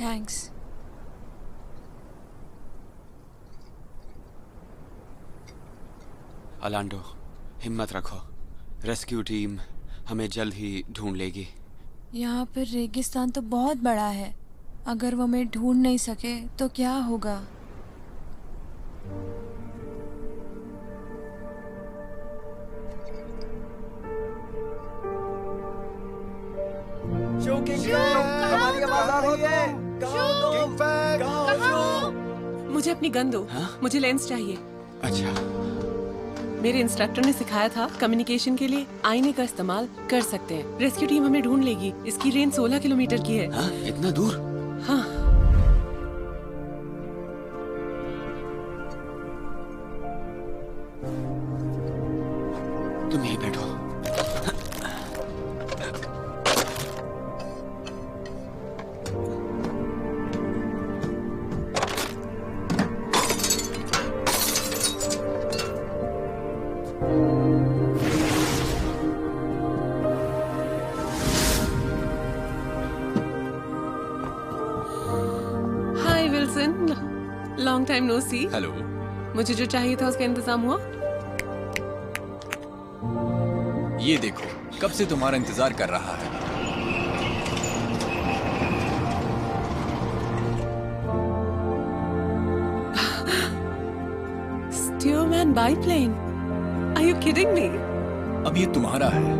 Thanks. अलांडो, हिम्मत रखो। Rescue team हमें जल्द ही ढूंढ लेगी। यहाँ पर रेगिस्तान तो बहुत बड़ा है। अगर वो हमें ढूंढ नहीं सके तो क्या होगा? हमारी आवाज आ रही है। मुझे अपनी गन दो। मुझे लेंस चाहिए। अच्छा। मेरे इंस्ट्रक्टर ने सिखाया था कम्युनिकेशन के लिए आईने का इस्तेमाल कर सकते हैं। रेस्क्यू टीम हमें ढूंढ लेगी। इसकी रेंज 16 किलोमीटर की है। हाँ, इतना दूर? हाँ। तुम यहीं बैठो। लॉन्ग टाइम नो सी। हेलो। मुझे जो चाहिए था उसका इंतजाम हुआ? ये देखो, कब से तुम्हारा इंतजार कर रहा है। स्टीयरमैन biplane. Are you kidding me? अब ये तुम्हारा है।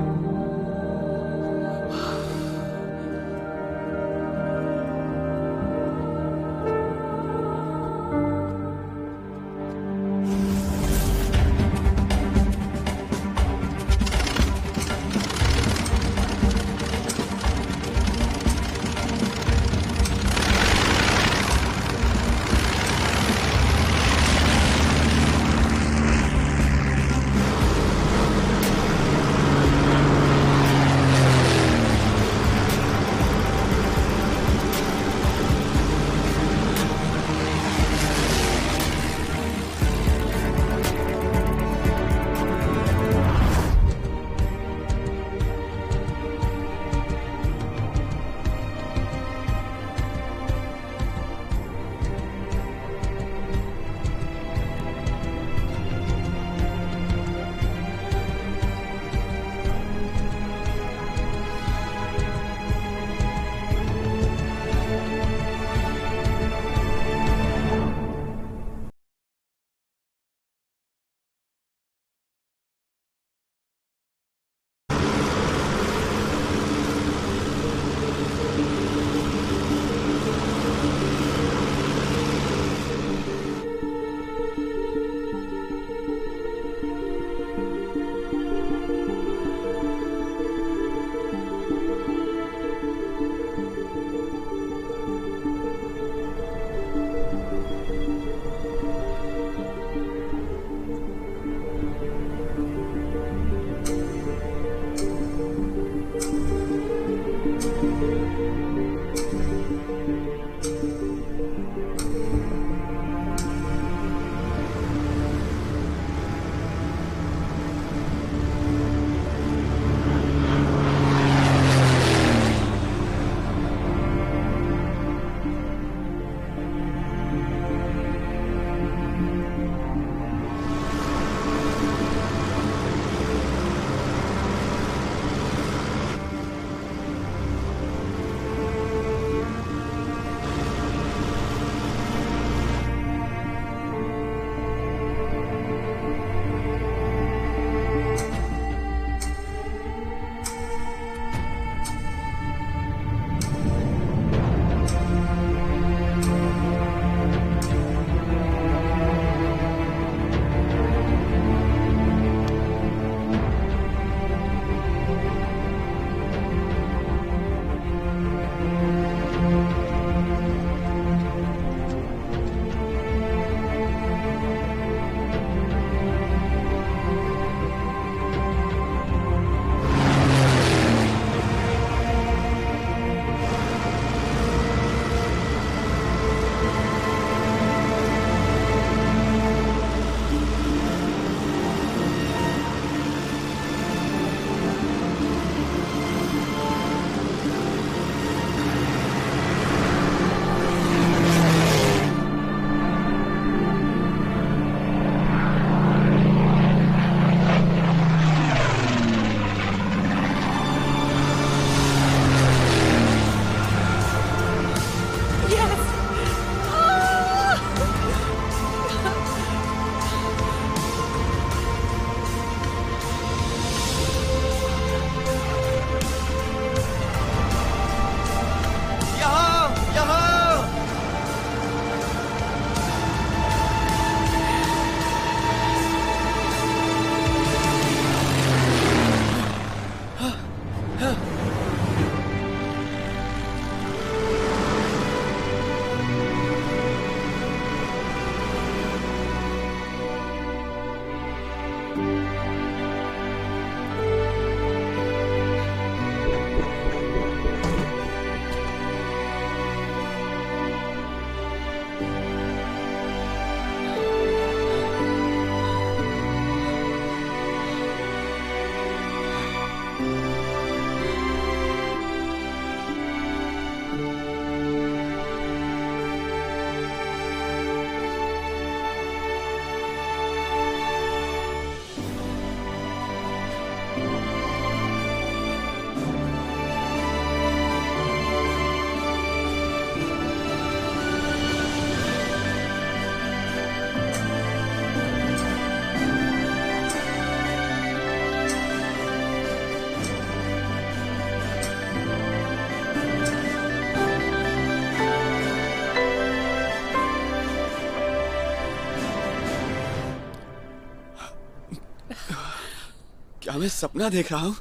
क्या मैं सपना देख रहा हूँ?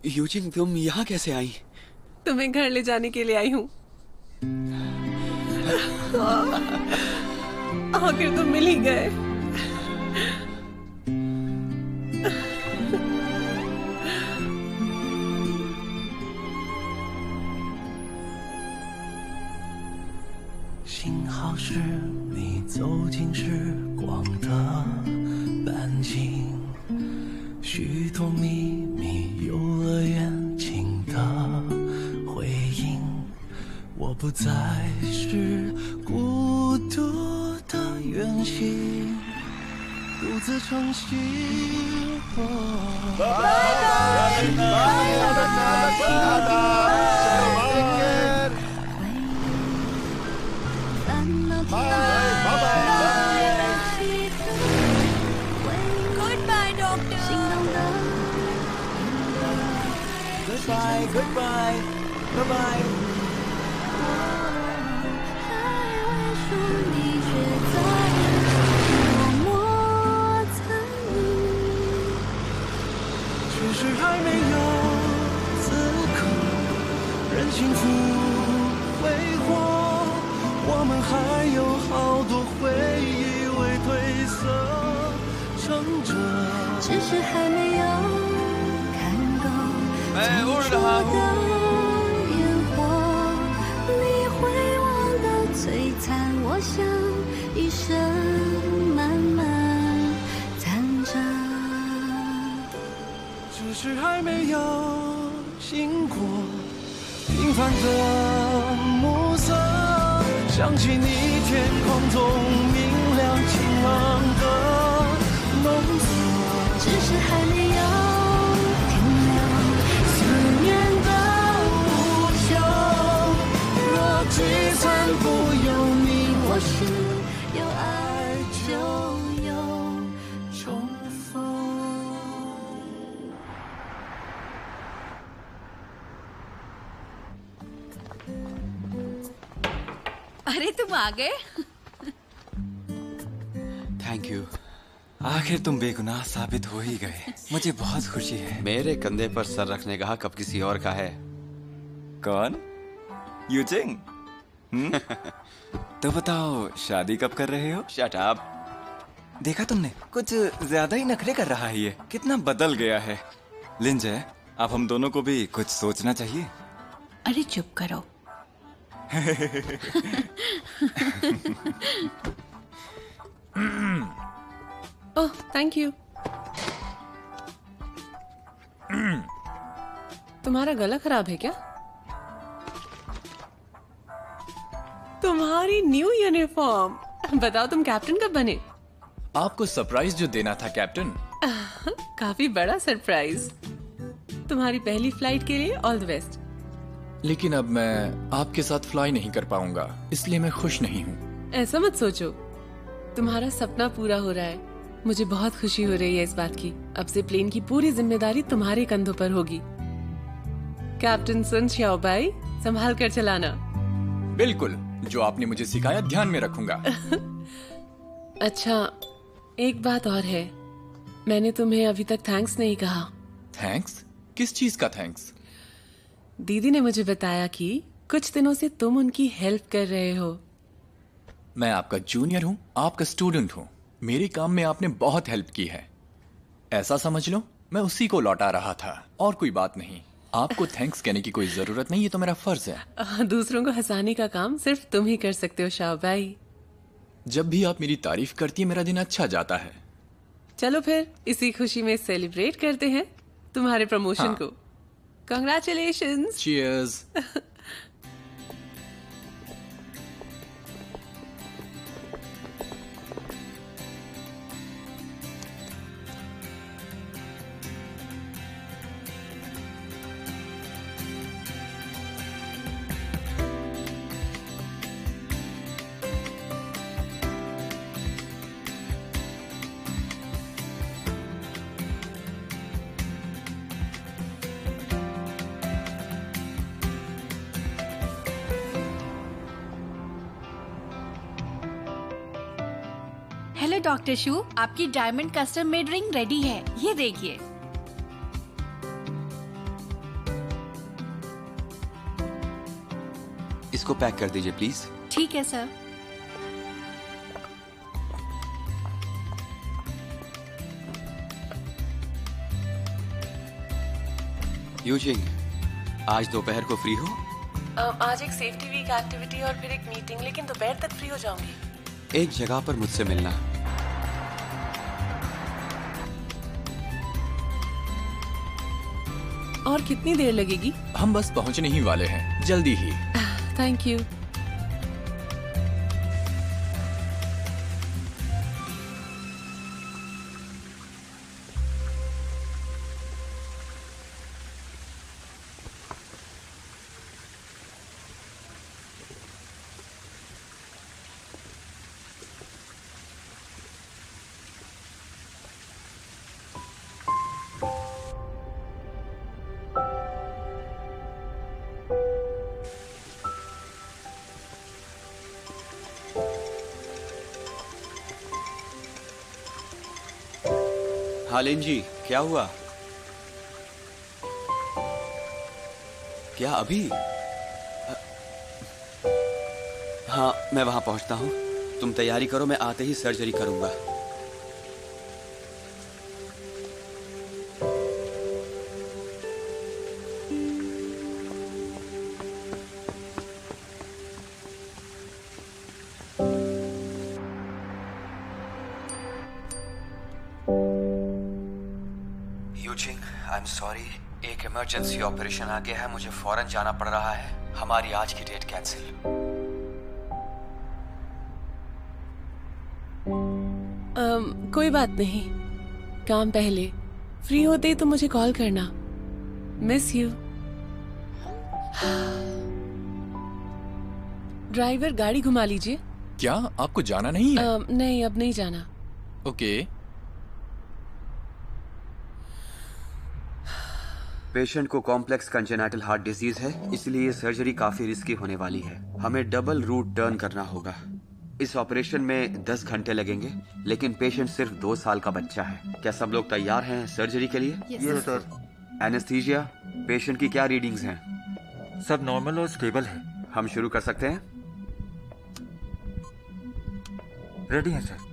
यूजिन, तुम यहाँ कैसे आई? तुम्हें घर ले जाने के लिए आई हूँ। आखिर तुम मिल ही गए।幸好是你走进时光的半径，许多秘密幼儿园情的回应。我不再是孤独的远行，独自成行。Goodbye, Doctor. Goodbye, goodbye, bye bye. 只是还没有此刻人幸福挥霍，我们还有好多回忆未褪色撑着，只是还没有看够最初的烟火，你回望的璀璨，我想一生慢慢藏着，只是还没有醒过平凡的暮色，想起你天空中明亮晴朗的浓色，只是还没有停留思念的无穷，若聚散不由你我是有爱就有重逢。अरे तुम आ गए। Thank you. आखिर तुम बेगुनाह साबित हो ही गए। मुझे बहुत खुशी है। मेरे कंधे पर सर रखने का हक अब किसी और का है। कौन? यूजिंग? तो बताओ, शादी कब कर रहे हो? Shut up. देखा तुमने, कुछ ज्यादा ही नखरे कर रहा है ये। कितना बदल गया है। लिंजे, अब हम दोनों को भी कुछ सोचना चाहिए। अरे चुप करो। ओह, थैंक यू। तुम्हारा गला खराब है क्या? तुम्हारी न्यू यूनिफॉर्म। बताओ, तुम कैप्टन कब बने? आपको सरप्राइज जो देना था कैप्टन। काफी बड़ा सरप्राइज। तुम्हारी पहली फ्लाइट के लिए ऑल द बेस्ट। लेकिन अब मैं आपके साथ फ्लाई नहीं कर पाऊंगा, इसलिए मैं खुश नहीं हूँ। ऐसा मत सोचो, तुम्हारा सपना पूरा हो रहा है। मुझे बहुत खुशी हो रही है इस बात की। अब से प्लेन की पूरी जिम्मेदारी तुम्हारे कंधों पर होगी। कैप्टन सुन श्याओबाई, संभाल कर चलाना। बिल्कुल, जो आपने मुझे सिखाया ध्यान में रखूंगा। अच्छा, एक बात और है, मैंने तुम्हें अभी तक थैंक्स नहीं कहा। थैंक्स? किस चीज का थैंक्स? दीदी ने मुझे बताया कि कुछ दिनों से तुम उनकी हेल्प कर रहे हो। मैं आपका जूनियर हूँ, आपका स्टूडेंट हूँ। मेरे काम में आपने बहुत हेल्प की है। ऐसा समझ लो, मैं उसी को लौटा रहा था और कोई बात नहीं। आपको थैंक्स कहने की कोई जरूरत नहीं, ये तो मेरा फर्ज है। दूसरों को हंसाने का काम सिर्फ तुम ही कर सकते हो शाओबाई। जब भी आप मेरी तारीफ करती है, मेरा दिन अच्छा जाता है। चलो फिर इसी खुशी में सेलिब्रेट करते हैं तुम्हारे प्रमोशन हाँ। को। Congratulations! Cheers! हेलो डॉक्टर शू, आपकी diamond custom made ring ready है, ये देखिए। इसको पैक कर दीजिए प्लीज। ठीक है सर। यूजिंग, आज दोपहर को फ्री हो? आज एक सेफ्टी वीक एक्टिविटी और फिर एक मीटिंग, लेकिन दोपहर तक फ्री हो जाऊंगी। एक जगह पर मुझसे मिलना। और कितनी देर लगेगी? हम बस पहुंचने ही वाले हैं, जल्दी ही। Thank you. हालिन जी, क्या हुआ? क्या अभी? हाँ, मैं वहां पहुंचता हूं। तुम तैयारी करो, मैं आते ही सर्जरी करूंगा। आई एम सॉरी, एक इमरजेंसी ऑपरेशन आ गया है, मुझे फौरन जाना पड़ रहा है। हमारी आज की डेट कैंसिल। कोई बात नहीं, काम पहले। फ्री होते ही तो मुझे कॉल करना। Miss you. ड्राइवर, गाड़ी घुमा लीजिए। क्या आपको जाना नहीं है? नहीं, अब नहीं जाना। ओके। पेशेंट को कॉम्प्लेक्स कंजेनाइटल हार्ट डिजीज है, इसलिए ये सर्जरी काफी रिस्की होने वाली है। हमें डबल रूट टर्न करना होगा। इस ऑपरेशन में 10 घंटे लगेंगे, लेकिन पेशेंट सिर्फ 2 साल का बच्चा है। क्या सब लोग तैयार हैं सर्जरी के लिए? Yes sir. एनेस्थीसिया, पेशेंट की क्या रीडिंग्स हैं? सब नॉर्मल और स्टेबल है। हम शुरू कर सकते हैं? रेडी है सर।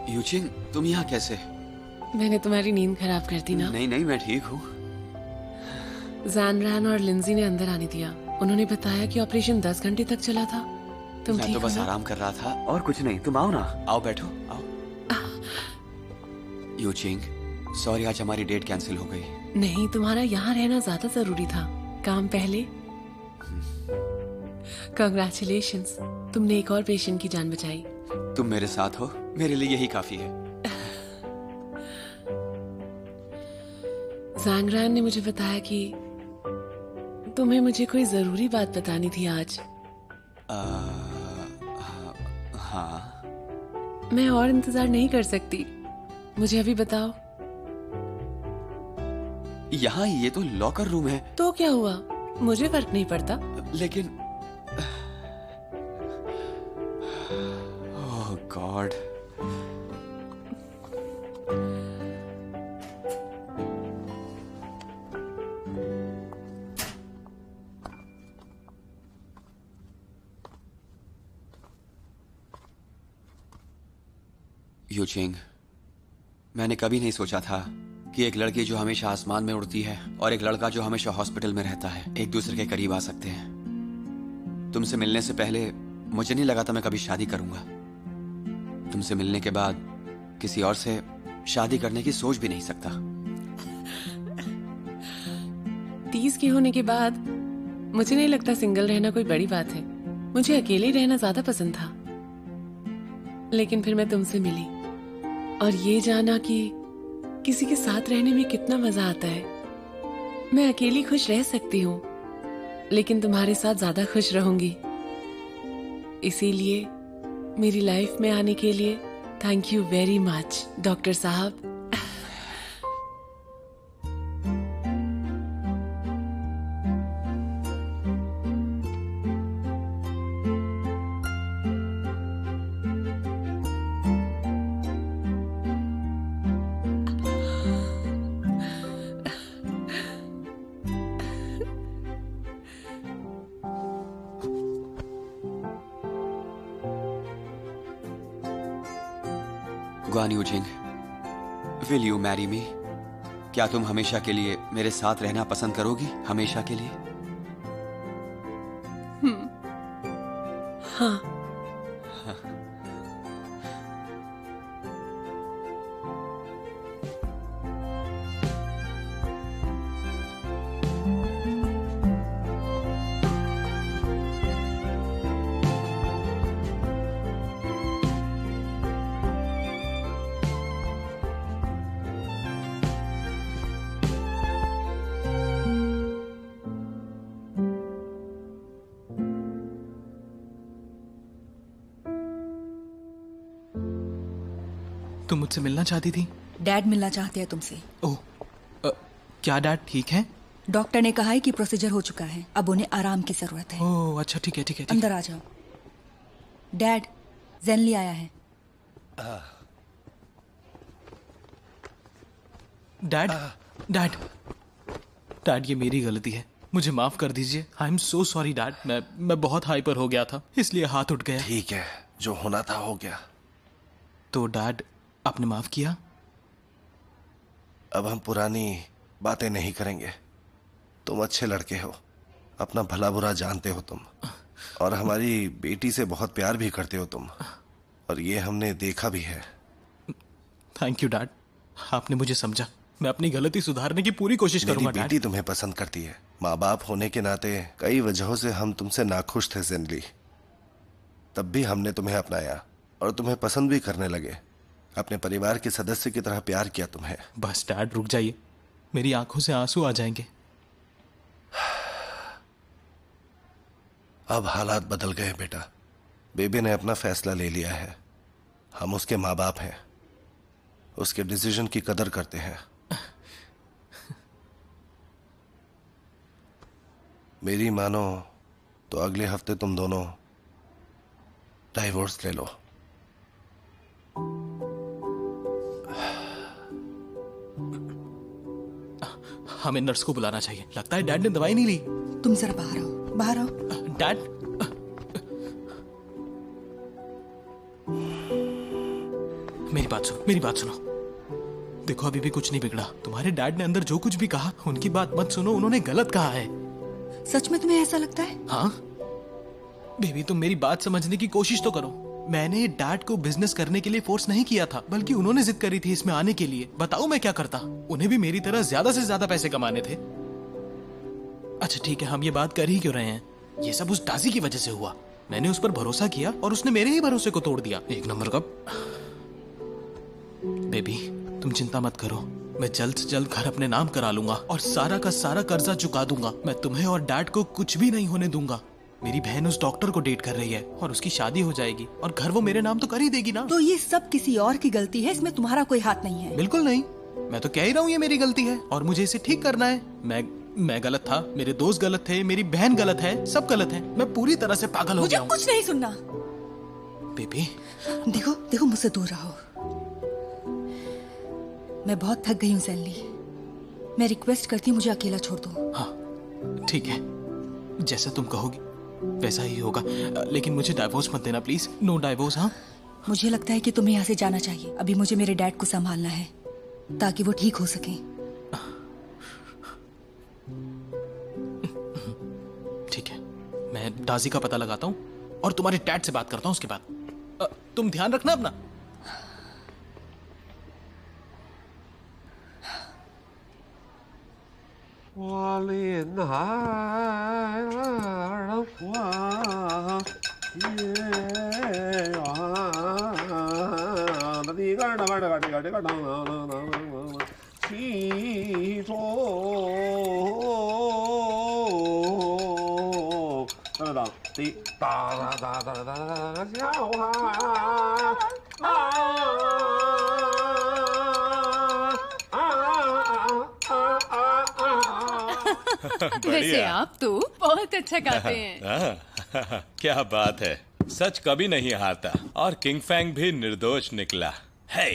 यूचिंग, तुम यहाँ कैसे? मैंने तुम्हारी नींद खराब कर दी ना? नहीं नहीं, मैं ठीक हूँ। जानरान और लिंजी ने अंदर आने दिया। उन्होंने बताया कि ऑपरेशन 10 घंटे तक चला था। तुम मैं ठीक तो हो बस ना? आराम कर रहा था और कुछ नहीं। तुम आओ ना, आओ बैठो, आओ। यूचिंग, सॉरी, आज हमारी डेट कैंसिल हो गई। नहीं, तुम्हारा यहाँ रहना ज्यादा जरूरी था। काम पहले। कंग्रेचुलेशंस, तुमने एक और पेशेंट की जान बचाई। तुम मेरे साथ हो, मेरे लिए यही काफी है। ज़ैंगरान ने मुझे बताया कि तुम्हें मुझे कोई जरूरी बात बतानी थी आज। हाँ। मैं और इंतजार नहीं कर सकती, मुझे अभी बताओ। यहाँ ये तो लॉकर रूम है। तो क्या हुआ, मुझे फर्क नहीं पड़ता। लेकिन ओह गॉड। यूचिंग, मैंने कभी नहीं सोचा था कि एक लड़की जो हमेशा आसमान में उड़ती है और एक लड़का जो हमेशा हॉस्पिटल में रहता है एक दूसरे के करीब आ सकते हैं। तुमसे मिलने से पहले मुझे नहीं लगा था मैं कभी शादी करूंगा। तुमसे मिलने के बाद किसी और से शादी करने की सोच भी नहीं सकता। 30 के होने के बाद मुझे नहीं लगता सिंगल रहना कोई बड़ी बात है। मुझे अकेले रहना ज्यादा पसंद था, लेकिन फिर मैं तुमसे मिली और ये जाना कि किसी के साथ रहने में कितना मजा आता है। मैं अकेली खुश रह सकती हूँ, लेकिन तुम्हारे साथ ज्यादा खुश रहूंगी। इसीलिए मेरी लाइफ में आने के लिए thank you very much doctor साहब। गुआन यूजिंग, विल यू मैरी मी? क्या तुम हमेशा के लिए मेरे साथ रहना पसंद करोगी? हमेशा के लिए? हाँ। तुम मुझसे मिलना चाहती थी? डैड मिलना चाहते हैं तुमसे। ओह, क्या डैड ठीक है? डॉक्टर ने कहा है कि प्रोसीजर हो चुका है, अब उन्हें आराम की जरूरत है। ओह अच्छा, ठीक है ठीक है। अंदर आ जाओ। डैड, जेनली आया है। डैड डैड डैड, ये मेरी गलती है, मुझे माफ कर दीजिए। I am so sorry dad. मैं बहुत हाइपर हो गया था, इसलिए हाथ उठ गया। ठीक है, जो होना था हो गया। तो डैड, आपने माफ किया? अब हम पुरानी बातें नहीं करेंगे। तुम अच्छे लड़के हो, अपना भला बुरा जानते हो तुम, और हमारी बेटी से बहुत प्यार भी करते हो तुम, और ये हमने देखा भी है। थैंक यू डैड, आपने मुझे समझा। मैं अपनी गलती सुधारने की पूरी कोशिश करूंगा। मेरी बेटी तुम्हें पसंद करती है। माँ बाप होने के नाते कई वजहों से हम तुमसे नाखुश थे जेनली, तब भी हमने तुम्हें अपनाया और तुम्हें पसंद भी करने लगे। अपने परिवार के सदस्य की तरह प्यार किया तुम्हें। बस डैड रुक जाइए, मेरी आंखों से आंसू आ जाएंगे। अब हालात बदल गए बेटा। बेबी ने अपना फैसला ले लिया है। हम उसके माँ बाप हैं, उसके डिसीजन की कदर करते हैं। मेरी मानो तो अगले हफ्ते तुम दोनों डाइवोर्स ले लो। हमें नर्स को बुलाना चाहिए। लगता है डैड ने दवाई नहीं ली। तुम जरा बाहर आओ, बाहर आओ। डैड, मेरी बात सुनो। देखो, अभी भी कुछ नहीं बिगड़ा। तुम्हारे डैड ने अंदर जो कुछ भी कहा, उनकी बात मत सुनो, उन्होंने गलत कहा है। सच में तुम्हें ऐसा लगता है? हाँ बेबी, तुम मेरी बात समझने की कोशिश तो करो। मैंने डैड को बिजनेस करने के लिए फोर्स नहीं किया था, बल्कि उन्होंने जिद करी थी इसमें आने के लिए। बताओ मैं क्या करता? उन्हें भी मेरी तरह ज्यादा से ज्यादा पैसे कमाने थे। अच्छा ठीक है, हम ये बात कर ही क्यों रहे हैं? ये सब उस डाजी की वजह से हुआ। मैंने उस पर भरोसा किया और उसने मेरे ही भरोसे को तोड़ दिया। एक नंबर का। बेबी तुम चिंता मत करो, मैं जल्द से जल्द घर अपने नाम करा लूंगा और सारा का सारा कर्जा चुका दूंगा। मैं तुम्हें और डैड को कुछ भी नहीं होने दूंगा। मेरी बहन उस डॉक्टर को डेट कर रही है और उसकी शादी हो जाएगी और घर वो मेरे नाम तो कर ही देगी ना। तो ये सब किसी और की गलती है, इसमें तुम्हारा कोई हाथ नहीं है। बिल्कुल नहीं, मैं तो कह ही रहा हूँ ये मेरी गलती है और मुझे इसे ठीक करना है। मैं गलत था, मेरे दोस्त गलत थे, मेरी बहन गलत है, सब गलत है। मैं पूरी तरह से पागल हो गया हूँ। मुझे कुछ नहीं सुनना। बेबी देखो देखो, मुझसे दूर रहो। मैं बहुत थक गई हूँ सैनली। मैं रिक्वेस्ट करती हूँ मुझे अकेला छोड़ दो। हाँ ठीक है, जैसा तुम कहोगी वैसा ही होगा, लेकिन मुझे डाइवोर्स मत देना प्लीज। No divorce. हाँ मुझे लगता है कि तुम्हें यहाँ से जाना चाहिए। अभी मुझे मेरे डैड को संभालना है ताकि वो ठीक हो सके। ठीक है, मैं डाजी का पता लगाता हूँ और तुम्हारे डैड से बात करता हूँ उसके बाद। तुम ध्यान रखना अपना। वैसे आप तो बहुत अच्छा गाते हैं। क्या बात है, सच कभी नहीं हारता और किंग फैंग भी निर्दोष निकला है।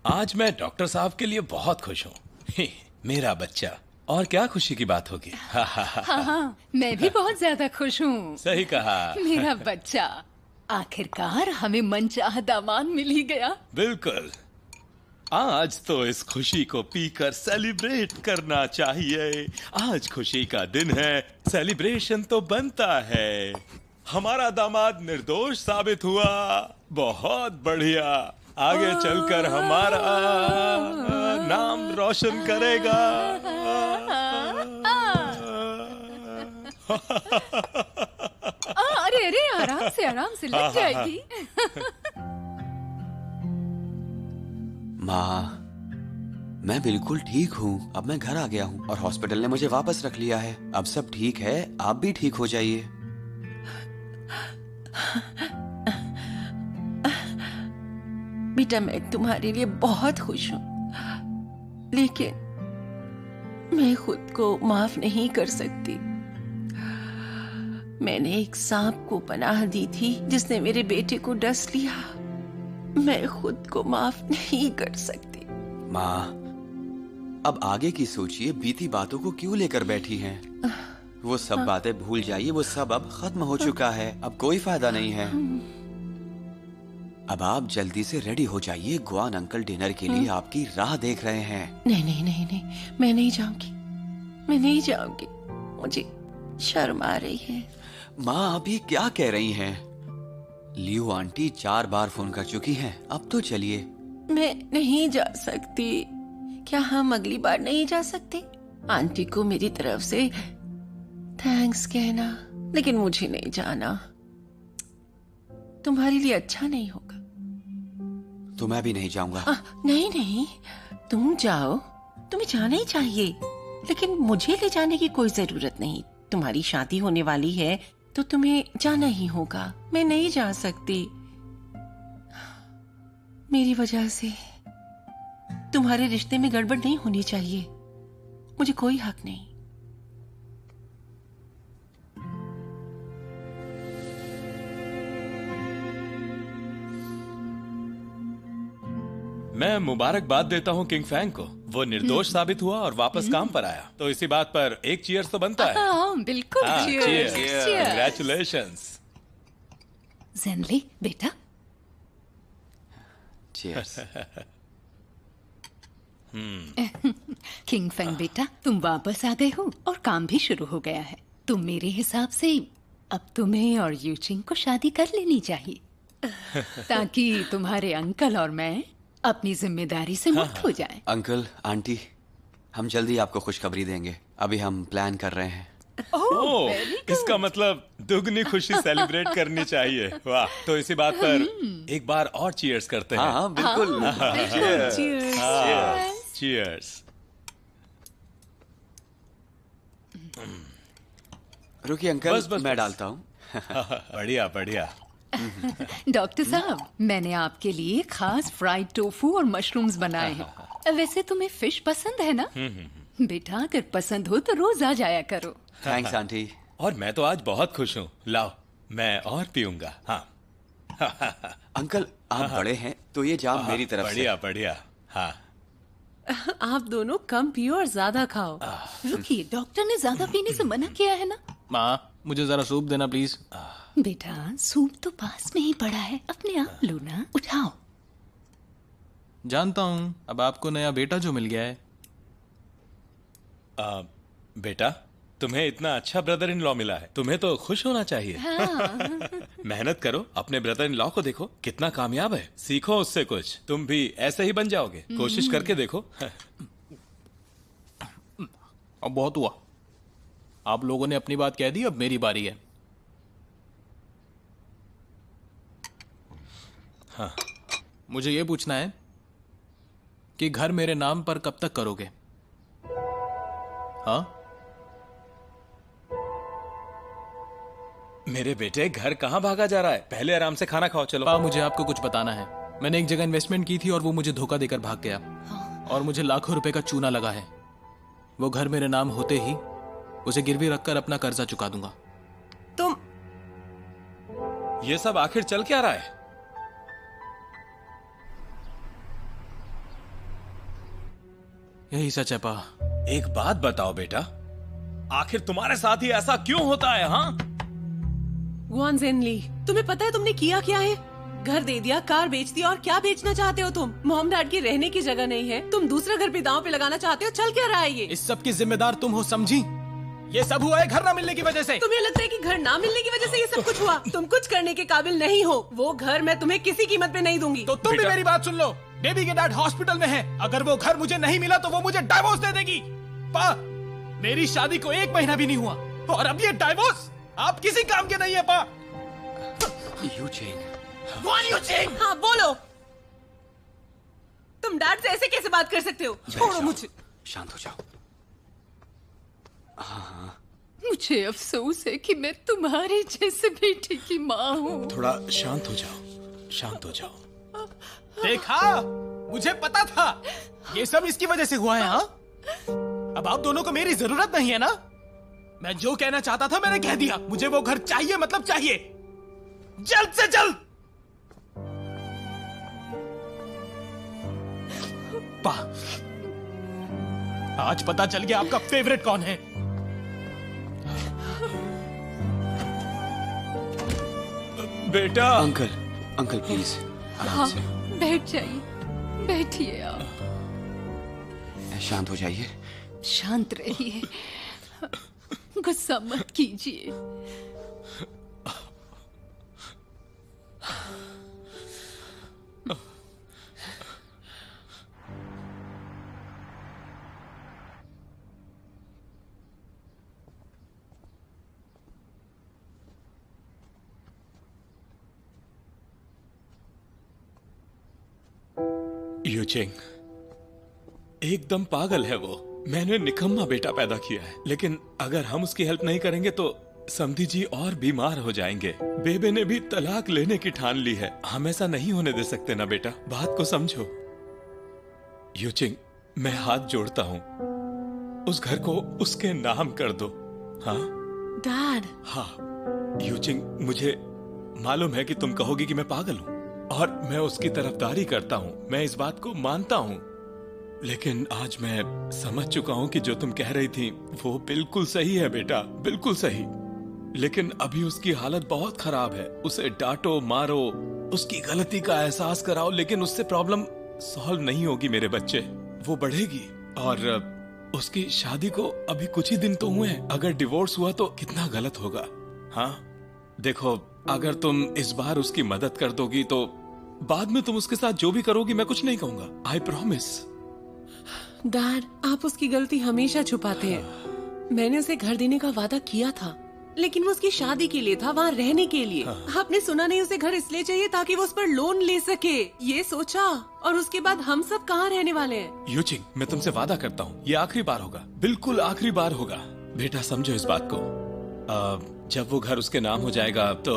आज मैं डॉक्टर साहब के लिए बहुत खुश हूँ। मेरा बच्चा, और क्या खुशी की बात होगी। हाँ, मैं भी बहुत ज्यादा खुश हूँ। सही कहा। मेरा बच्चा, आखिरकार हमें मनचाहा दामाद मिल ही गया। बिल्कुल, आज तो इस खुशी को पीकर सेलिब्रेट करना चाहिए। आज खुशी का दिन है, सेलिब्रेशन तो बनता है। हमारा दामाद निर्दोष साबित हुआ, बहुत बढ़िया। आगे चलकर हमारा नाम रोशन करेगा। अरे अरे, आराम से लग जाएगी। माँ, मैं बिल्कुल ठीक हूँ। अब मैं घर आ गया हूँ और हॉस्पिटल ने मुझे वापस रख लिया है। अब सब ठीक है, आप भी ठीक हो जाइए। बेटा, मैं तुम्हारे लिए बहुत खुश हूँ, लेकिन मैं खुद को माफ नहीं कर सकती। मैंने एक सांप को पनाह दी थी जिसने मेरे बेटे को डस लिया। मैं खुद को माफ नहीं कर सकती। माँ, अब आगे की सोचिए। बीती बातों को क्यों लेकर बैठी हैं? वो सब बातें भूल जाइए। वो सब अब खत्म हो चुका है। अब कोई फायदा नहीं है। अब आप जल्दी से रेडी हो जाइए। गुआन अंकल डिनर के लिए आपकी राह देख रहे हैं। नहीं नहीं नहीं नहीं, मैं नहीं जाऊंगी, मैं नहीं जाऊंगी। मुझे शर्म आ रही है। माँ, आप ये क्या कह रही हैं? लियो आंटी 4 बार फोन कर चुकी हैं। अब तो चलिए। मैं नहीं जा सकती। क्या हम अगली बार नहीं जा सकते? आंटी को मेरी तरफ से थैंक्स कहना, लेकिन मुझे नहीं जाना। तुम्हारे लिए अच्छा नहीं होगा। तो मैं भी नहीं जाऊंगा। नहीं नहीं, तुम जाओ, तुम्हें जाना ही चाहिए, लेकिन मुझे ले जाने की कोई जरूरत नहीं। तुम्हारी शादी होने वाली है तो तुम्हें जाना ही होगा। मैं नहीं जा सकती। मेरी वजह से तुम्हारे रिश्ते में गड़बड़ नहीं होनी चाहिए। मुझे कोई हक नहीं। मैं मुबारकबाद देता हूँ किंग फैंग को। वो निर्दोष साबित हुआ और वापस काम पर आया। तो इसी बात पर एक चीयर्स तो बनता है। बिल्कुल। चीयर्स। कांग्रेचुलेशंस। ज़ेनली बेटा। चीयर्स। किंग फैंग बेटा, तुम वापस आ गए हो और काम भी शुरू हो गया है। तो मेरे हिसाब से अब तुम्हें और यूचिंग को शादी कर लेनी चाहिए, ताकि तुम्हारे अंकल और मैं अपनी जिम्मेदारी से मुक्त हो जाएं। अंकल, आंटी, हम जल्दी आपको खुशखबरी देंगे। अभी हम प्लान कर रहे हैं। ओह, इसका मतलब दुगनी खुशी सेलिब्रेट करनी चाहिए। वाह, तो इसी बात पर एक बार और चीयर्स करते हैं। हाँ, बिल्कुल। चीयर्स। चीयर्स। रुकिए अंकल, बस, बस, मैं बस। डालता हूँ। बढ़िया बढ़िया। डॉक्टर साहब, मैंने आपके लिए खास फ्राइड टोफू और मशरूम्स बनाए हैं। वैसे तुम्हें फिश पसंद है ना? बेटा अगर पसंद हो तो रोज आ जाया करो। Thanks aunty. और मैं तो आज बहुत खुश हूँ। लाओ, मैं और पीऊंगा। हाँ। अंकल, आप बड़े हैं तो ये जाम मेरी तरफ से। बढ़िया बढ़िया। हाँ। आप दोनों कम पियो और ज्यादा खाओ। रुकिए, डॉक्टर ने ज्यादा पीने से मना किया है ना? माँ, मुझे जरा सूप देना प्लीज। बेटा सूप तो पास में ही पड़ा है, अपने आप लो ना, उठाओ। जानता हूँ, अब आपको नया बेटा जो मिल गया है। बेटा, तुम्हें इतना अच्छा ब्रदर इन लॉ मिला है, तुम्हें तो खुश होना चाहिए। हाँ। मेहनत करो, अपने ब्रदर इन लॉ को देखो कितना कामयाब है। सीखो उससे कुछ, तुम भी ऐसे ही बन जाओगे। कोशिश करके देखो। अब बहुत हुआ, आप लोगों ने अपनी बात कह दी, अब मेरी बारी है। हाँ। मुझे ये पूछना है कि घर मेरे नाम पर कब तक करोगे? हाँ? मेरे बेटे, घर कहाँ भागा जा रहा है? पहले आराम से खाना खाओ। चलो। मुझे आपको कुछ बताना है। मैंने एक जगह इन्वेस्टमेंट की थी और वो मुझे धोखा देकर भाग गया। और मुझे लाखों रुपए का चूना लगा है। वो घर मेरे नाम होते ही उसे गिरवी रखकर अपना कर्जा चुका दूंगा। तुम ये सब आखिर चल क्या रहा है? यही सच है पा। एक बात बताओ बेटा, आखिर तुम्हारे साथ ही ऐसा क्यों होता है? हाँ, गुआन जेनली, तुम्हें पता है तुमने किया क्या है? घर दे दिया, कार बेच दी, और क्या बेचना चाहते हो तुम? मॉम डैड की रहने की जगह नहीं है, तुम दूसरा घर भी दांव पे लगाना चाहते हो। चल क्या रहा है ये? इस सब की जिम्मेदार तुम हो, समझी? ये सब हुआ है घर ना मिलने की वजह से। तुम्हें लगता है कि घर ना मिलने की वजह से ये सब कुछ हुआ? तुम कुछ करने के काबिल नहीं हो। वो घर मैं तुम्हें किसी कीमत पे नहीं दूंगी। तो तुम भी मेरी बात सुन लो। बेबी के डैड हॉस्पिटल में है। अगर वो घर मुझे नहीं मिला तो वो मुझे डाइवोर्स दे देगी। पा, मेरी शादी को 1 महीना भी नहीं हुआ और अब ये डाइवोर्स आप किसी काम के नहीं है। पा, यूचिंग। हाँ बोलो, तुम डैड से ऐसे कैसे बात कर सकते हो? छोड़ो मुझे। शांत हो जाओ। हाँ। मुझे अफसोस है कि मैं तुम्हारे जैसे बेटे की माँ हूँ। थोड़ा शांत हो जाओ, शांत हो जाओ। देखा, मुझे पता था ये सब इसकी वजह से हुआ है। हाँ, अब आप दोनों को मेरी जरूरत नहीं है ना? मैं जो कहना चाहता था मैंने कह दिया। मुझे वो घर चाहिए, मतलब चाहिए, जल्द से जल्द। पा, आज पता चल गया आपका फेवरेट कौन है। बेटा। अंकल, अंकल प्लीज आराम से। बैठ जाइए, बैठिए आप। शांत हो जाइए। शांत रहिए, गुस्सा मत कीजिए। यूचिंग एकदम पागल है वो। मैंने निकम्मा बेटा पैदा किया है, लेकिन अगर हम उसकी हेल्प नहीं करेंगे तो समधी जी और बीमार हो जाएंगे। बेबे ने भी तलाक लेने की ठान ली है। हम ऐसा नहीं होने दे सकते ना बेटा, बात को समझो। यूचिंग, मैं हाथ जोड़ता हूँ, उस घर को उसके नाम कर दो। हाँ डैड। हाँ यूचिंग, मुझे मालूम है कि तुम कहोगी कि मैं पागल हूँ और मैं उसकी तरफदारी करता हूँ, मैं इस बात को मानता हूँ, लेकिन आज मैं समझ चुका हूँ कि जो तुम कह रही थी वो बिल्कुल सही है बेटा, बिल्कुल सही। लेकिन अभी उसकी हालत बहुत खराब है। उसे डांटो, मारो, उसकी गलती का एहसास कराओ, लेकिन उससे प्रॉब्लम सॉल्व नहीं होगी मेरे बच्चे। वो बढ़ेगी और उसकी शादी को अभी कुछ ही दिन तो हुए हैं। अगर डिवोर्स हुआ तो कितना गलत होगा। हाँ देखो, अगर तुम इस बार उसकी मदद कर दोगी तो बाद में तुम उसके साथ जो भी करोगी मैं कुछ नहीं कहूंगा, आई प्रॉमिस। डैड, आप उसकी गलती हमेशा छुपाते हैं। मैंने उसे घर देने का वादा किया था, लेकिन वो उसकी शादी के लिए था, वहाँ रहने के लिए। आपने सुना नहीं उसे घर इसलिए चाहिए ताकि वो उस पर लोन ले सके, ये सोचा। और उसके बाद हम सब कहाँ रहने वाले हैं? यूचिंग, मैं तुमसे वादा करता हूँ ये आखिरी बार होगा, बिल्कुल आखिरी बार होगा। बेटा समझो इस बात को। जब वो घर उसके नाम हो जाएगा तो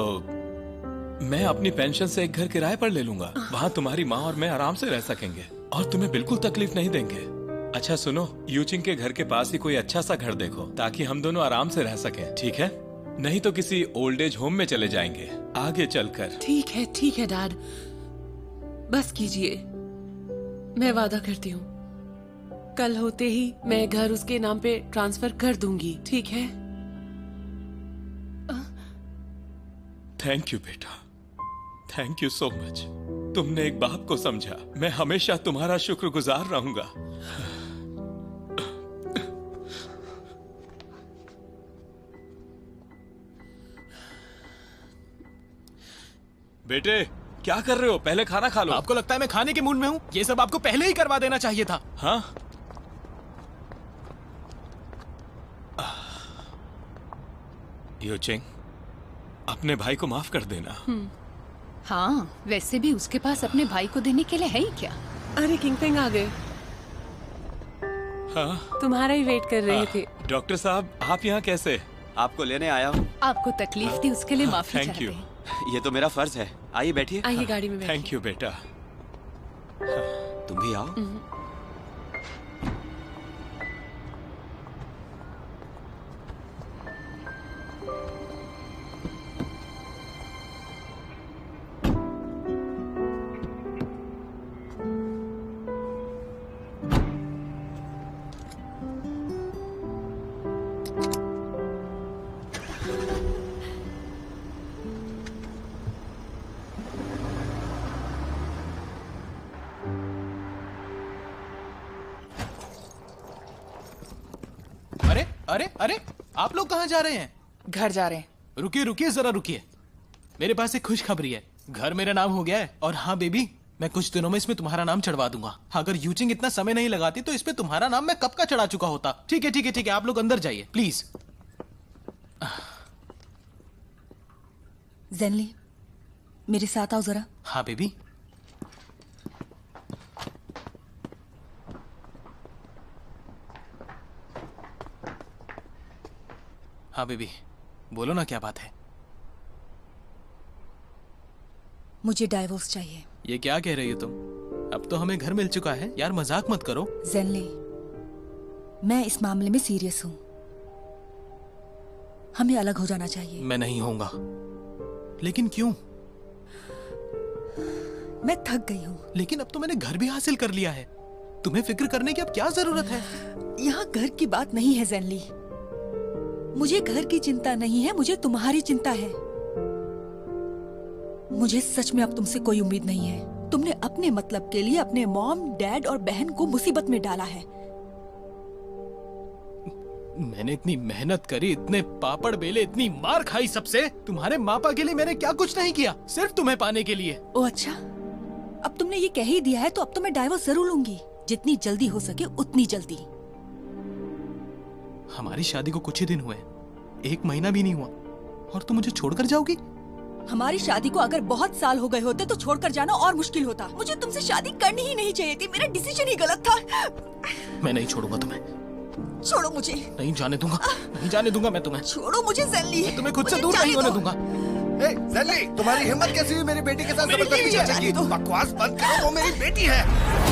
मैं अपनी पेंशन से एक घर किराए पर ले लूंगा। वहाँ तुम्हारी माँ और मैं आराम से रह सकेंगे और तुम्हें बिल्कुल तकलीफ नहीं देंगे। अच्छा सुनो, यूचिंग के घर के पास ही कोई अच्छा सा घर देखो ताकि हम दोनों आराम से रह सकें, ठीक है? नहीं तो किसी ओल्ड एज होम में चले जाएंगे आगे चलकर। ठीक है डैड, बस कीजिए। मैं वादा करती हूँ कल होते ही मैं घर उसके नाम पे ट्रांसफर कर दूंगी, ठीक है? थैंक यू बेटा, थैंक यू सो मच। तुमने एक बाप को समझा। मैं हमेशा तुम्हारा शुक्रगुजार रहूंगा। बेटे क्या कर रहे हो? पहले खाना खा लो। आपको लगता है मैं खाने के मूड में हूँ? ये सब आपको पहले ही करवा देना चाहिए था। हाँ? यूचिंग, अपने भाई को माफ कर देना। हाँ, वैसे भी उसके पास अपने भाई को देने के लिए है ही क्या? अरे किंगफेंग आ गए। हाँ? तुम्हारा ही वेट कर रहे थे। डॉक्टर साहब आप यहाँ कैसे? आपको लेने आया हूँ। आपको तकलीफ दी उसके लिए माफी थैंक चाहते यू। हैं। ये तो मेरा फर्ज है। आइए बैठिए। आइए गाड़ी में बैठिए। थैंक यू बेटा। तुम भी आओ। अरे आप लोग कहाँ जा रहे हैं? घर जा रहे हैं। रुकिए जरा रुकिए। मेरे पास एक खुशखबरी है। घर मेरा नाम हो गया है। और हाँ बेबी, मैं कुछ दिनों में इसमें तुम्हारा नाम चढ़वा दूंगा। अगर यूचिंग इतना समय नहीं लगाती तो इसमें तुम्हारा नाम मैं कब का चढ़ा चुका होता। ठीक है, आप लोग अंदर जाइए प्लीज। ज़ेनली, मेरे साथ आओ जरा। हाँ बेबी। हाँ बेबी, बोलो ना क्या बात है? मुझे डाइवोर्स चाहिए। ये क्या कह रही हो तुम? अब तो हमें घर मिल चुका है यार, मजाक मत करो। ज़ेनली, मैं इस मामले में सीरियस हूँ। हमें अलग हो जाना चाहिए। मैं नहीं होऊंगा। लेकिन क्यों? मैं थक गई हूँ। लेकिन अब तो मैंने घर भी हासिल कर लिया है। तुम्हें फिक्र करने की अब क्या जरूरत है? यहाँ घर की बात नहीं है ज़ेनली। मुझे घर की चिंता नहीं है, मुझे तुम्हारी चिंता है। मुझे सच में अब तुमसे कोई उम्मीद नहीं है। तुमने अपने मतलब के लिए अपने मॉम, डैड और बहन को मुसीबत में डाला है। मैंने इतनी मेहनत करी, इतने पापड़ बेले, इतनी मार खाई सबसे। तुम्हारे मापा के लिए मैंने क्या कुछ नहीं किया, सिर्फ तुम्हें पाने के लिए। ओ अच्छा, अब तुमने ये कह ही दिया है तो अब तो मैं डाइवोर्स जरूर लूंगी, जितनी जल्दी हो सके उतनी जल्दी। हमारी शादी को कुछ ही दिन हुए, 1 महीना भी नहीं हुआ और तुम मुझे छोड़कर जाओगी? हमारी शादी को अगर बहुत साल हो गए होते तो छोड़कर जाना और मुश्किल होता। मुझे तुमसे शादी करनी ही नहीं चाहिए थी, मेरा डिसीजन ही गलत था। मैं नहीं छोड़ूंगा तुम्हें। छोड़ो मुझे। नहीं जाने दूंगा, नहीं जाने दूंगा मैं तुम्हें। छोड़ो मुझे ज़ेनली। मैं तुम्हें खुद से दूर नहीं होने दूंगा। ज़ेनली, तुम्हारी हिम्मत कैसी हुई मेरी बेटी के साथ जबरदस्ती करने की? बकवास बंद करो, वो मेरी बेटी है।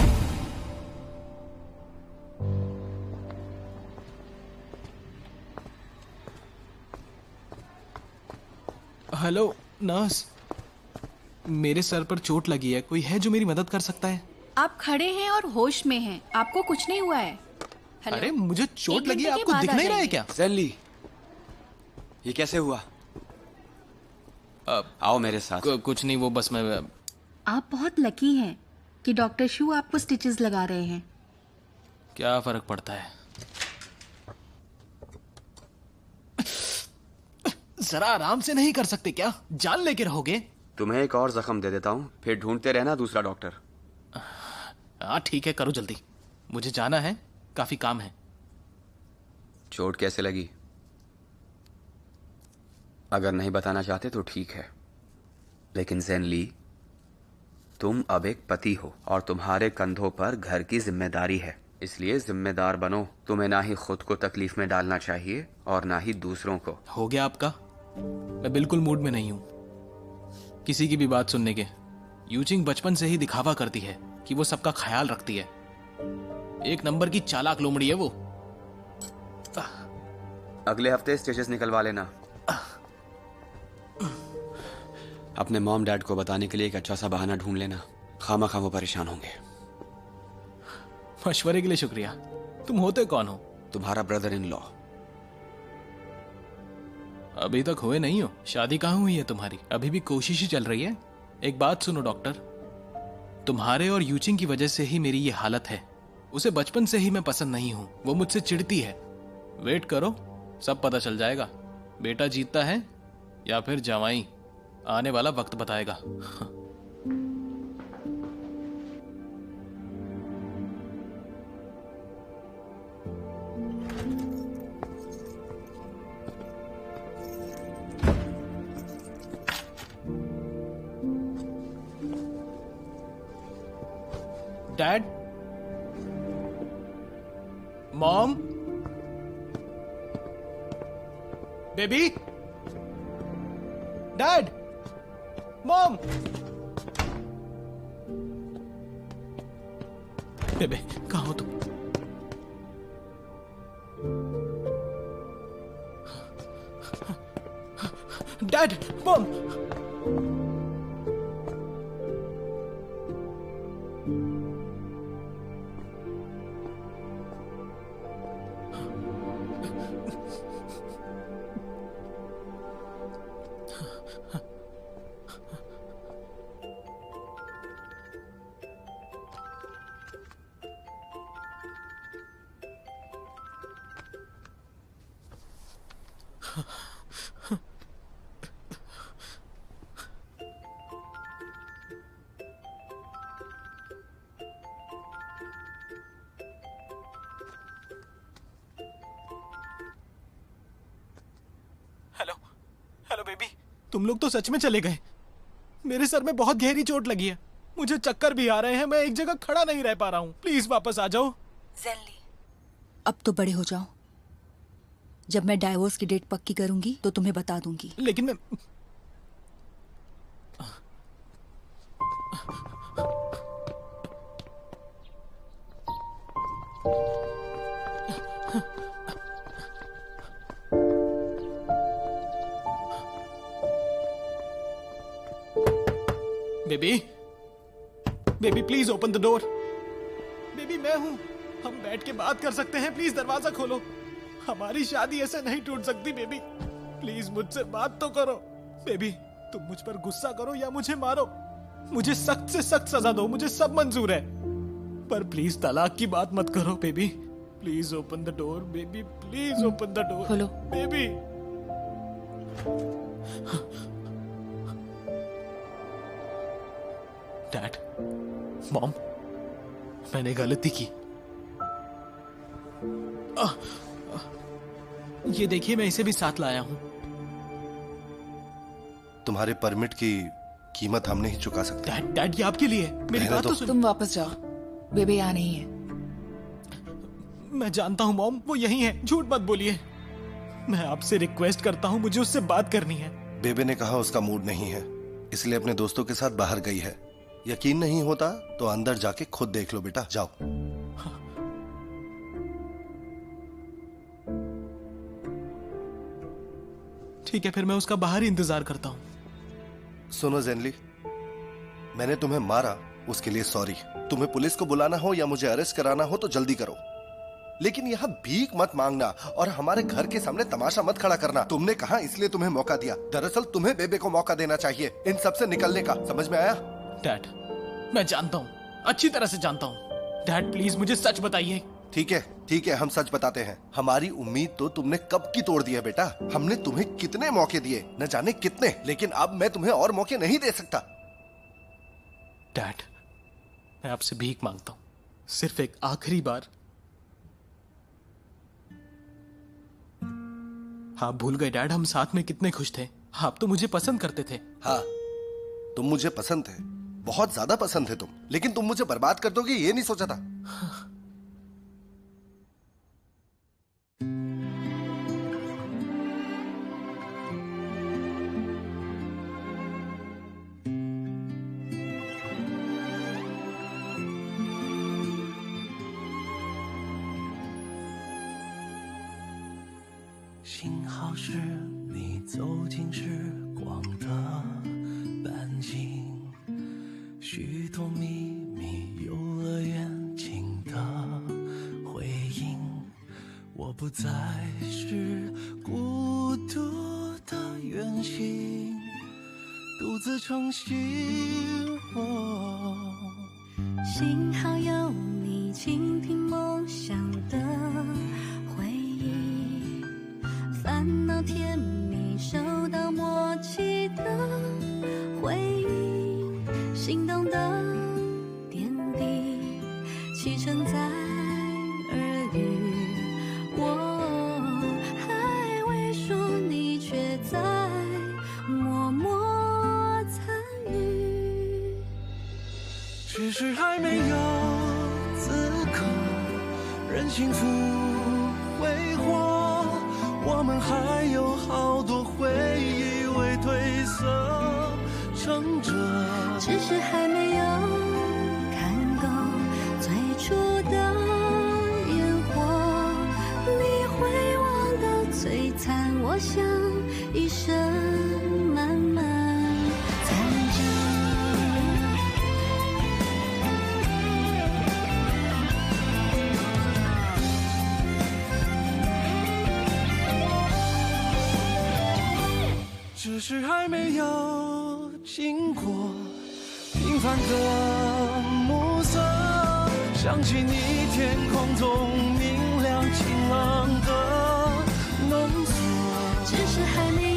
हेलो नर्स, मेरे सर पर चोट लगी है, कोई है जो मेरी मदद कर सकता है? आप खड़े हैं और होश में हैं, आपको कुछ नहीं हुआ है। अरे मुझे चोट लगी है, आपको दिख नहीं रहा है क्या? ज़ेनली, ये कैसे हुआ? आओ मेरे साथ। कुछ नहीं, वो बस मैं। आप बहुत लकी हैं कि डॉक्टर शू आपको स्टिचेस लगा रहे हैं। क्या फर्क पड़ता है? जरा आराम से नहीं कर सकते क्या? जान लेके रहोगे? तुम्हें एक और जख्म दे देता हूँ, फिर ढूंढते रहना दूसरा डॉक्टर। हाँ ठीक है, करो जल्दी, मुझे जाना है, काफी काम है। चोट कैसे लगी? अगर नहीं बताना चाहते तो ठीक है, लेकिन ज़ेनली, तुम अब एक पति हो और तुम्हारे कंधों पर घर की जिम्मेदारी है, इसलिए जिम्मेदार बनो। तुम्हें ना ही खुद को तकलीफ में डालना चाहिए और ना ही दूसरों को। हो गया आपका? मैं बिल्कुल मूड में नहीं हूं किसी की भी बात सुनने के। यूचिंग बचपन से ही दिखावा करती है कि वो सबका ख्याल रखती है। एक नंबर की चालाक लोमड़ी है वो। अगले हफ्ते स्टिचेस निकलवा लेना। अपने मॉम डैड को बताने के लिए एक अच्छा सा बहाना ढूंढ लेना, खामा वो परेशान होंगे। मशवरे के लिए शुक्रिया। तुम होते कौन हो? तुम्हारा ब्रदर इन लॉ। अभी तक हुए नहीं हो? शादी कहाँ हुई है तुम्हारी? अभी भी कोशिश ही चल रही है? एक बात सुनो डॉक्टर, तुम्हारे और यूचिंग की वजह से ही मेरी ये हालत है। उसे बचपन से ही मैं पसंद नहीं हूं, वो मुझसे चिढ़ती है। वेट करो, सब पता चल जाएगा। बेटा जीतता है या फिर जवाई, आने वाला वक्त बताएगा। Dad, mom, baby, dad, mom, बेबे कहाँ हो तुम? डैड, मॉम, हेलो बेबी, तुम लोग तो सच में चले गए। मेरे सर में बहुत गहरी चोट लगी है, मुझे चक्कर भी आ रहे हैं, मैं एक जगह खड़ा नहीं रह पा रहा हूँ। प्लीज वापस आ जाओ। ज़ेनली, अब तो बड़े हो जाओ। जब मैं डाइवोर्स की डेट पक्की करूंगी तो तुम्हें बता दूंगी। लेकिन मैं baby, baby please open the door. Baby मैं हूं, हम बैठ के बात कर सकते हैं। प्लीज दरवाजा खोलो। हमारी शादी ऐसे नहीं टूट सकती। बेबी प्लीज मुझसे बात तो करो। बेबी तुम मुझ पर गुस्सा करो या मुझे मारो, मुझे सख्त से सख्त सजा दो, मुझे सब मंजूर है, पर प्लीज तलाक की बात मत करो। Baby please open the door. Baby please open the door. खोलो। बेबी डैड, मॉम, मैंने गलती की। ये देखिए, मैं इसे भी साथ लाया हूं। तुम्हारे परमिट की कीमत हम नहीं चुका सकते। डैड ये आपके लिए। मेरी बात तो सुन। तुम वापस जाओ, बेबी यहाँ नहीं है। मैं जानता हूँ मॉम, वो यही है, झूठ मत बोलिए। मैं आपसे रिक्वेस्ट करता हूँ, मुझे उससे बात करनी है। बेबे ने कहा उसका मूड नहीं है, इसलिए अपने दोस्तों के साथ बाहर गई है। यकीन नहीं होता तो अंदर जाके खुद देख लो बेटा, जाओ। ठीक है, फिर मैं उसका बाहर ही इंतजार करता हूँ। सुनो ज़ेनली, मैंने तुम्हें मारा, उसके लिए सॉरी। तुम्हें पुलिस को बुलाना हो या मुझे अरेस्ट कराना हो तो जल्दी करो, लेकिन यहाँ भीख मत मांगना और हमारे घर के सामने तमाशा मत खड़ा करना। तुमने कहा इसलिए तुम्हें मौका दिया, दरअसल तुम्हें बेबे को मौका देना चाहिए इन सब से निकलने का। समझ में आया? डैड मैं जानता हूँ, अच्छी तरह से जानता हूँ। डैड प्लीज मुझे सच बताइए। ठीक है, हम सच बताते हैं। हमारी उम्मीद तो तुमने कब की तोड़ दी है बेटा। हमने तुम्हें कितने मौके दिए, न जाने कितने, लेकिन अब मैं तुम्हें और मौके नहीं दे सकता। डैड मैं आपसे भीख मांगता हूँ, सिर्फ एक आखिरी बार। हाँ भूल गए डैड, हम साथ में कितने खुश थे। आप तो मुझे पसंद करते थे। हाँ, तुम मुझे पसंद थे, बहुत ज्यादा पसंद थे तुम, लेकिन तुम मुझे बर्बाद कर दोगे ये नहीं सोचा था।幸好是你走进时光的半径，许多秘密游乐园情的回应。我不再是孤独的远行，独自撑起我。幸好有你倾听梦想的回忆，烦恼甜蜜收到默契的回应，心动的点滴启程在耳语，我还未说，你却在默默参与，只是还没有资格任幸福挥霍，我们还有好多回忆未褪色撑着，只是还没有看够最初的烟火，你会忘得璀璨，我想一生慢慢藏着。只是还没有经过平凡的暮色，想起你天空中明亮晴朗的浓缩，只是还没